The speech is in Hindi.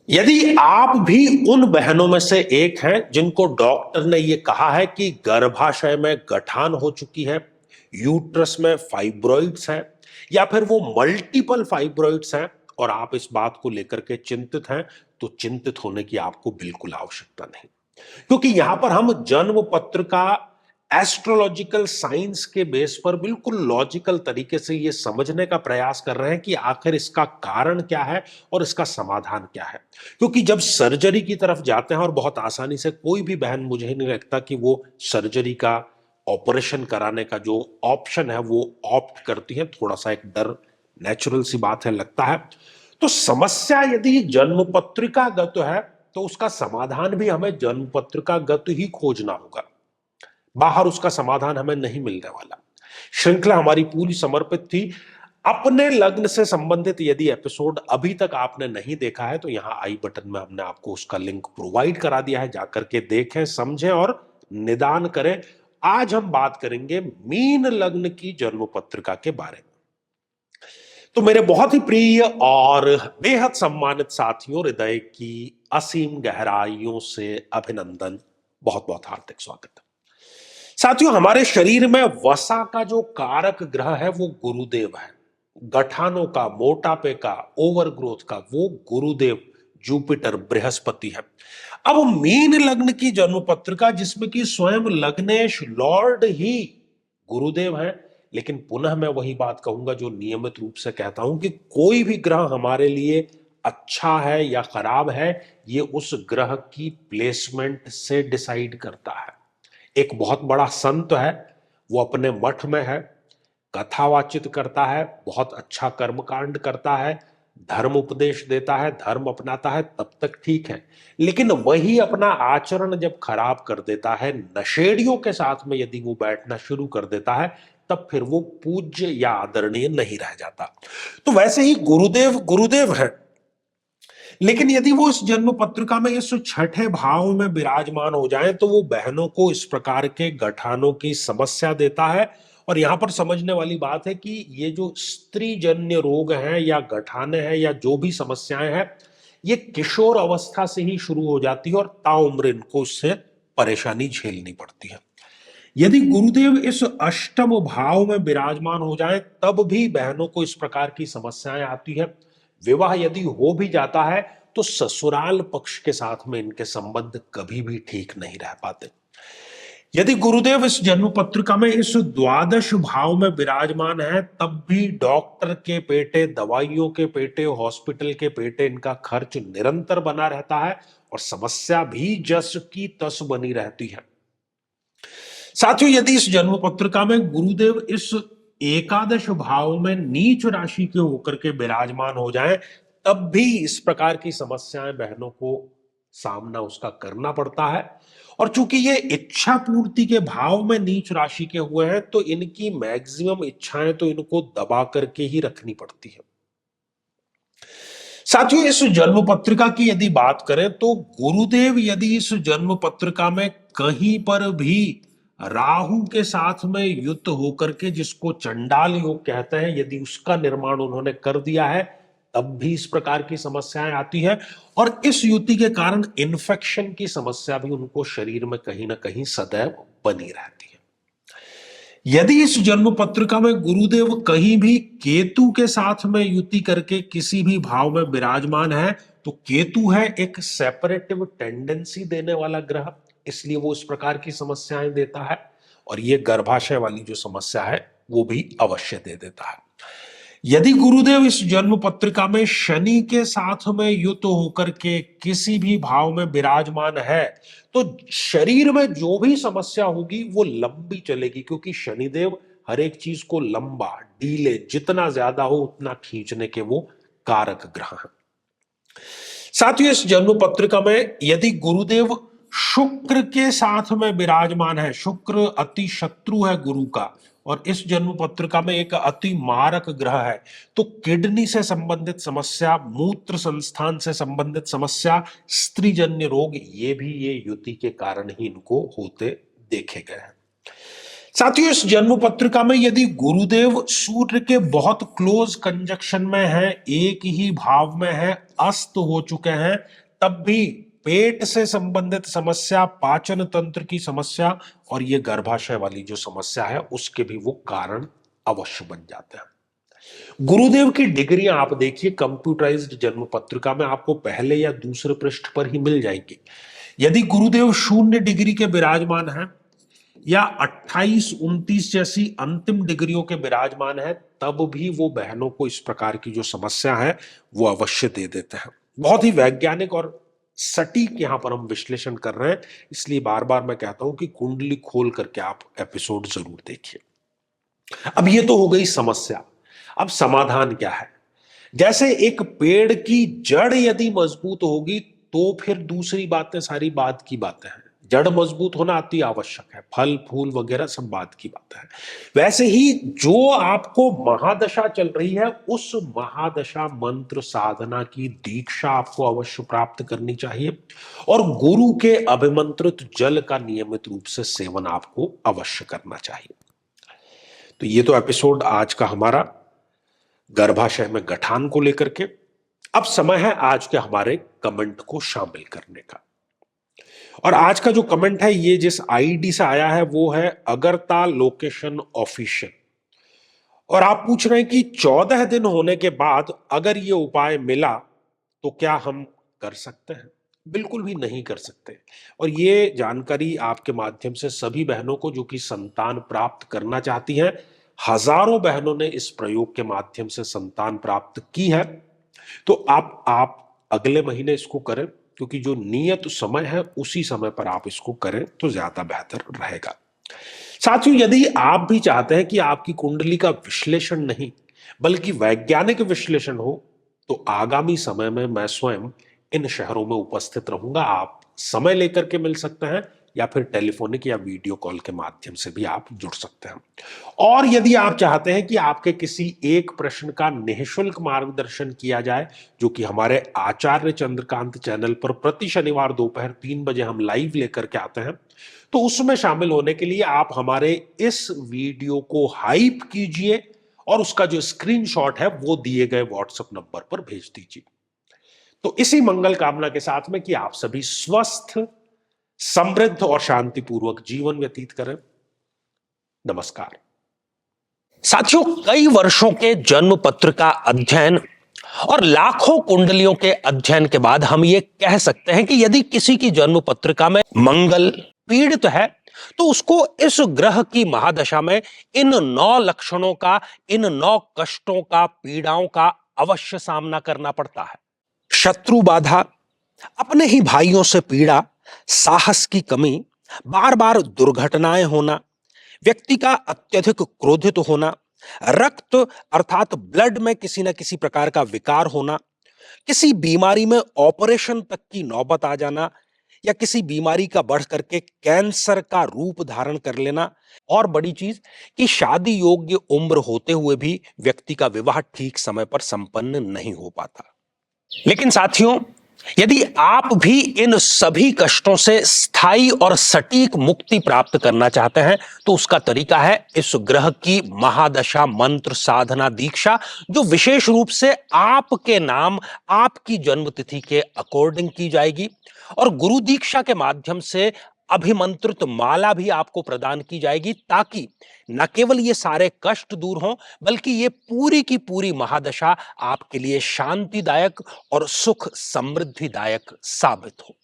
यदि आप भी उन बहनों में से एक हैं जिनको डॉक्टर ने यह कहा है कि गर्भाशय में गठान हो चुकी है, यूट्रस में फाइब्रॉइड्स हैं, या फिर वो मल्टीपल फाइब्रॉइड्स हैं और आप इस बात को लेकर के चिंतित हैं, तो चिंतित होने की आपको बिल्कुल आवश्यकता नहीं। क्योंकि यहां पर हम जन्म पत्र का एस्ट्रोलॉजिकल साइंस के बेस पर बिल्कुल लॉजिकल तरीके से यह समझने का प्रयास कर रहे हैं कि आखिर इसका कारण क्या है और इसका समाधान क्या है। क्योंकि जब सर्जरी की तरफ जाते हैं, और बहुत आसानी से कोई भी बहन, मुझे नहीं लगता कि वो सर्जरी का ऑपरेशन कराने का जो ऑप्शन है वो ऑप्ट करती है, थोड़ा सा एक डर नेचुरल सी बात है, लगता है। तो समस्या यदि जन्म पत्रिकागत है तो उसका समाधान भी हमें जन्म पत्रिकागत ही खोजना होगा, बाहर उसका समाधान हमें नहीं मिलने वाला। श्रृंखला हमारी पूरी समर्पित थी अपने लग्न से संबंधित। यदि एपिसोड अभी तक आपने नहीं देखा है तो यहां आई बटन में हमने आपको उसका लिंक प्रोवाइड करा दिया है, जाकर के देखें, समझें और निदान करें। आज हम बात करेंगे मीन लग्न की जन्म पत्रिका के बारे में। तो मेरे बहुत ही प्रिय और बेहद सम्मानित साथियों, हृदय की असीम गहराइयों से अभिनंदन, बहुत बहुत हार्दिक स्वागत है। साथियों, हमारे शरीर में वसा का जो कारक ग्रह है वो गुरुदेव है। गठानों का, मोटापे का, ओवर ग्रोथ का वो गुरुदेव जुपिटर बृहस्पति है। अब मीन लग्न की जन्म पत्रिका जिसमें कि स्वयं लग्नेश लॉर्ड ही गुरुदेव है, लेकिन पुनः मैं वही बात कहूंगा जो नियमित रूप से कहता हूं कि कोई भी ग्रह हमारे लिए अच्छा है या खराब है, ये उस ग्रह की प्लेसमेंट से डिसाइड करता है। एक बहुत बड़ा संत है, वो अपने मठ में है, कथावाचित करता है, बहुत अच्छा कर्मकांड करता है, धर्म उपदेश देता है, धर्म अपनाता है, तब तक ठीक है। लेकिन वही अपना आचरण जब खराब कर देता है, नशेड़ियों के साथ में यदि वो बैठना शुरू कर देता है, तब फिर वो पूज्य या आदरणीय नहीं रह जाता। तो वैसे ही गुरुदेव गुरुदेव है, लेकिन यदि वो इस जन्म पत्रिका में इस छठे भाव में विराजमान हो जाए तो वो बहनों को इस प्रकार के गठानों की समस्या देता है। और यहां पर समझने वाली बात है कि ये जो स्त्री जन्य रोग हैं या गठाने हैं या जो भी समस्याएं हैं, ये किशोर अवस्था से ही शुरू हो जाती है और ताउम्र इनको उससे परेशानी झेलनी पड़ती है। यदि गुरुदेव इस अष्टम भाव में विराजमान हो जाए तब भी बहनों को इस प्रकार की समस्याएं आती है। विवाह यदि हो भी जाता है तो ससुराल पक्ष के साथ में इनके संबंध कभी भी ठीक नहीं रह पाते। यदि गुरुदेव इस जन्म पत्रिका में इस द्वादश भाव में विराजमान है तब भी डॉक्टर के पेटे, दवाइयों के पेटे, हॉस्पिटल के पेटे, इनका खर्च निरंतर बना रहता है और समस्या भी जस की तस बनी रहती है। साथियों, यदि इस जन्म पत्रिका में गुरुदेव इस एकादश भाव में नीच राशि के होकर के विराजमान हो जाएं, तब भी इस प्रकार की समस्याएं बहनों को सामना उसका करना पड़ता है। और चूंकि ये इच्छा पूर्ति के भाव में नीच राशि के हुए हैं तो इनकी मैक्सिमम इच्छाएं तो इनको दबा करके ही रखनी पड़ती है। साथियों, इस जन्म पत्रिका की यदि बात करें तो गुरुदेव यदि इस जन्म पत्रिका में कहीं पर भी राहु के साथ में युक्त होकर के, जिसको चंडाल योग कहते हैं, यदि उसका निर्माण उन्होंने कर दिया है तब भी इस प्रकार की समस्याएं आती है। और इस युति के कारण इन्फेक्शन की समस्या भी उनको शरीर में कहीं ना कहीं सदैव बनी रहती है। यदि इस जन्म पत्रिका में गुरुदेव कहीं भी केतु के साथ में युति करके किसी भी भाव में विराजमान है तो केतु है एक सेपरेटिव टेंडेंसी देने वाला ग्रह, इसलिए वो इस प्रकार की समस्याएं देता है। और ये गर्भाशय वाली जो समस्या है वो भी अवश्य दे देता है। यदि गुरुदेव इस जन्म पत्रिका में शनि के साथ में युत होकर के किसी भी भाव में विराजमान है तो शरीर में जो भी समस्या होगी वो लंबी चलेगी, क्योंकि शनिदेव हर एक चीज को लंबा, डीले जितना ज्यादा हो उतना खींचने के वो कारक ग्रह हैं। साथियों, इस जन्म पत्रिका में यदि गुरुदेव शुक्र के साथ में विराजमान है, शुक्र अति शत्रु है गुरु का, और इस जन्म पत्रिका में एक अति मारक ग्रह है, तो किडनी से संबंधित समस्या, मूत्र संस्थान से संबंधित समस्या, स्त्रीजन्य रोग, ये भी ये युति के कारण ही इनको होते देखे गए हैं। साथियों, इस जन्म पत्रिका में यदि गुरुदेव सूर्य के बहुत क्लोज कंजक्शन में है, एक ही भाव में है, अस्त हो चुके हैं, तब भी पेट से संबंधित समस्या, पाचन तंत्र की समस्या और ये गर्भाशय वाली जो समस्या है उसके भी वो कारण अवश्य बन जाते हैं। गुरुदेव की डिग्रियां आप देखिए कंप्यूटराइज्ड जन्म पत्रिका में आपको पहले या दूसरे पृष्ठ पर ही मिल जाएंगी। यदि गुरुदेव 0 डिग्री के विराजमान है या 28, 29 जैसी अंतिम डिग्रियों के विराजमान है, तब भी वो बहनों को इस प्रकार की जो समस्या है वो अवश्य दे देते हैं। बहुत ही वैज्ञानिक और सटीक यहां पर हम विश्लेषण कर रहे हैं, इसलिए बार बार मैं कहता हूं कि कुंडली खोल करके आप एपिसोड जरूर देखिए। अब ये तो हो गई समस्या। अब समाधान क्या है? जैसे एक पेड़ की जड़ यदि मजबूत होगी तो फिर दूसरी बातें सारी बात की बातें हैं। जड़ मजबूत होना अति आवश्यक है, फल फूल वगैरह सब बात की बात है। वैसे ही जो आपको महादशा चल रही है, उस महादशा मंत्र साधना की दीक्षा आपको अवश्य प्राप्त करनी चाहिए और गुरु के अभिमंत्रित जल का नियमित रूप से सेवन आपको अवश्य करना चाहिए। तो ये तो एपिसोड आज का हमारा गर्भाशय में गठान को लेकर के। अब समय है आज के हमारे कमेंट को शामिल करने का। और आज का जो कमेंट है ये जिस आईडी से आया है वो है अगरता लोकेशन ऑफिशियल। और आप पूछ रहे हैं कि 14 दिन होने के बाद अगर ये उपाय मिला तो क्या हम कर सकते हैं? बिल्कुल भी नहीं कर सकते। और ये जानकारी आपके माध्यम से सभी बहनों को जो कि संतान प्राप्त करना चाहती हैं, हजारों बहनों ने इस प्रयोग के माध्यम से संतान प्राप्त की है, तो आप अगले महीने इसको करें, क्योंकि जो नियत समय है उसी समय पर आप इसको करें तो ज्यादा बेहतर रहेगा। साथियों, यदि आप भी चाहते हैं कि आपकी कुंडली का विश्लेषण नहीं बल्कि वैज्ञानिक विश्लेषण हो, तो आगामी समय में मैं स्वयं इन शहरों में उपस्थित रहूंगा। आप समय लेकर के मिल सकते हैं या फिर टेलीफोनिक या वीडियो कॉल के माध्यम से भी आप जुड़ सकते हैं। और यदि आप चाहते हैं कि आपके किसी एक प्रश्न का निःशुल्क मार्गदर्शन किया जाए, जो कि हमारे आचार्य चंद्रकांत चैनल पर प्रति शनिवार दोपहर 3 बजे हम लाइव लेकर के आते हैं, तो उसमें शामिल होने के लिए आप हमारे इस वीडियो को हाइप कीजिए और उसका जो स्क्रीनशॉट है वो दिए गए व्हाट्सएप नंबर पर भेज दीजिए। तो इसी मंगल कामना के साथ में कि आप सभी स्वस्थ, समृद्ध और शांतिपूर्वक जीवन व्यतीत करें। नमस्कार। साथियों, कई वर्षों के जन्म पत्र का अध्ययन और लाखों कुंडलियों के अध्ययन के बाद हम ये कह सकते हैं कि यदि किसी की जन्म पत्रिका में मंगल पीड़ित है तो उसको इस ग्रह की महादशा में इन 9 लक्षणों का, इन 9 कष्टों का, पीड़ाओं का अवश्य सामना करना पड़ता है। शत्रु बाधा, अपने ही भाइयों से पीड़ा, साहस की कमी, बार बार दुर्घटनाएं होना, व्यक्ति का अत्यधिक क्रोधित होना, रक्त अर्थात ब्लड में किसी न किसी प्रकार का विकार होना, किसी बीमारी में ऑपरेशन तक की नौबत आ जाना या किसी बीमारी का बढ़ करके कैंसर का रूप धारण कर लेना, और बड़ी चीज कि शादी योग्य उम्र होते हुए भी व्यक्ति का विवाह ठीक समय पर संपन्न नहीं हो पाता। लेकिन साथियों, यदि आप भी इन सभी कष्टों से स्थायी और सटीक मुक्ति प्राप्त करना चाहते हैं तो उसका तरीका है इस ग्रह की महादशा मंत्र साधना दीक्षा, जो विशेष रूप से आपके नाम, आपकी जन्म तिथि के अकॉर्डिंग की जाएगी। और गुरु दीक्षा के माध्यम से अभिमंत्रित माला भी आपको प्रदान की जाएगी, ताकि न केवल ये सारे कष्ट दूर हों बल्कि ये पूरी की पूरी महादशा आपके लिए शांतिदायक और सुख समृद्धिदायक साबित हो।